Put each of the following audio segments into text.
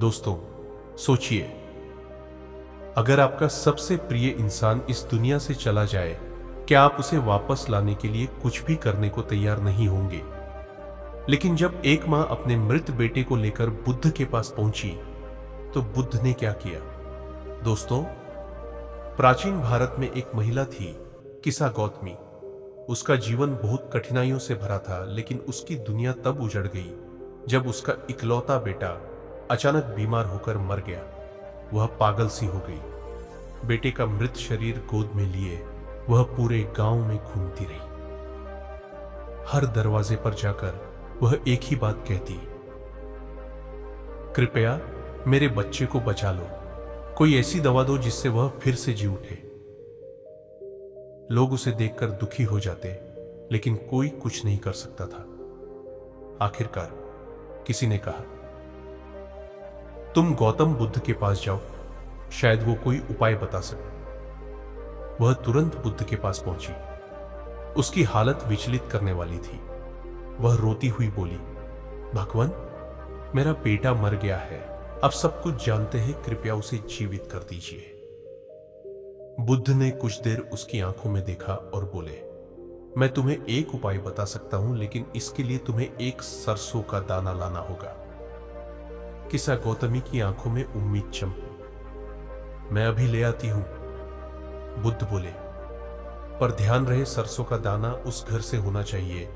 दोस्तों, सोचिए, अगर आपका सबसे प्रिय इंसान इस दुनिया से चला जाए, क्या आप उसे वापस लाने के लिए कुछ भी करने को तैयार नहीं होंगे? लेकिन जब एक मां अपने मृत बेटे को लेकर बुद्ध के पास पहुंची, तो बुद्ध ने क्या किया? दोस्तों, प्राचीन भारत में एक महिला थी, किसा गौतमी। उसका जीवन बहुत कठिनाइयों से भरा था, लेकिन उसकी दुनिया तब उजड़ गई जब उसका इकलौता बेटा अचानक बीमार होकर मर गया। वह पागल सी हो गई। बेटे का मृत शरीर गोद में लिए वह पूरे गांव में घूमती रही। हर दरवाजे पर जाकर वह एक ही बात कहती, कृपया मेरे बच्चे को बचा लो, कोई ऐसी दवा दो जिससे वह फिर से जी उठे। लोग उसे देखकर दुखी हो जाते, लेकिन कोई कुछ नहीं कर सकता था। आखिरकार किसी ने कहा, तुम गौतम बुद्ध के पास जाओ, शायद वो कोई उपाय बता सके। वह तुरंत बुद्ध के पास पहुंची। उसकी हालत विचलित करने वाली थी। वह रोती हुई बोली, भगवान, मेरा बेटा मर गया है, आप सब कुछ जानते हैं, कृपया उसे जीवित कर दीजिए। बुद्ध ने कुछ देर उसकी आंखों में देखा और बोले, मैं तुम्हें एक उपाय बता सकता हूं, लेकिन इसके लिए तुम्हें एक सरसों का दाना लाना होगा। किसा गौतमी की आंखों में उम्मीद चमकी। मैं अभी ले आती हूं, बुद्ध बोले, पर ध्यान रहे सरसों का दाना उस घर से होना चाहिए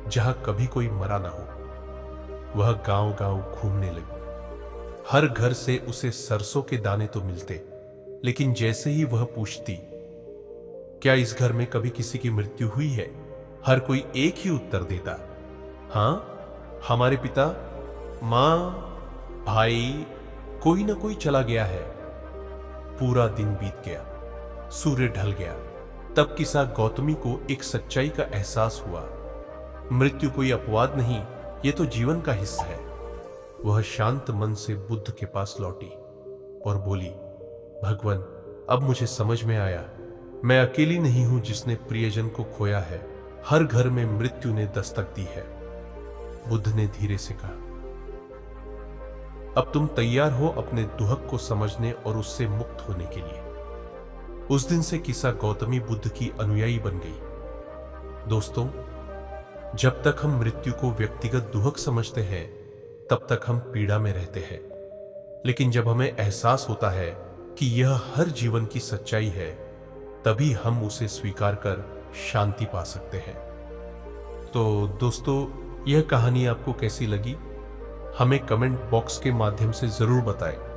जहां कभी कोई मरा ना हो। वह गांव गांव घूमने लगी। हर घर से उसे सरसों के दाने तो मिलते, लेकिन जैसे ही वह पूछती, क्या इस घर में कभी किसी की मृत्यु हुई है, हर कोई एक ही उत्तर देता, हां, हमारे पिता, मां, भाई, कोई ना कोई चला गया है। पूरा दिन बीत गया, सूर्य ढल गया। तब किसा गौतमी को एक सच्चाई का एहसास हुआ। मृत्यु कोई अपवाद नहीं, यह तो जीवन का हिस्सा है। वह शांत मन से बुद्ध के पास लौटी और बोली, भगवान, अब मुझे समझ में आया, मैं अकेली नहीं हूं जिसने प्रियजन को खोया है। हर घर में मृत्यु ने दस्तक दी है। बुद्ध ने धीरे से कहा, अब तुम तैयार हो अपने दुहक को समझने और उससे मुक्त होने के लिए। उस दिन से किसा गौतमी बुद्ध की अनुयायी बन गई। दोस्तों, जब तक हम मृत्यु को व्यक्तिगत दुहक समझते हैं, तब तक हम पीड़ा में रहते हैं। लेकिन जब हमें एहसास होता है कि यह हर जीवन की सच्चाई है, तभी हम उसे स्वीकार कर शांति पा सकते हैं। तो दोस्तों, यह कहानी आपको कैसी लगी, हमें कमेंट बॉक्स के माध्यम से जरूर बताएं।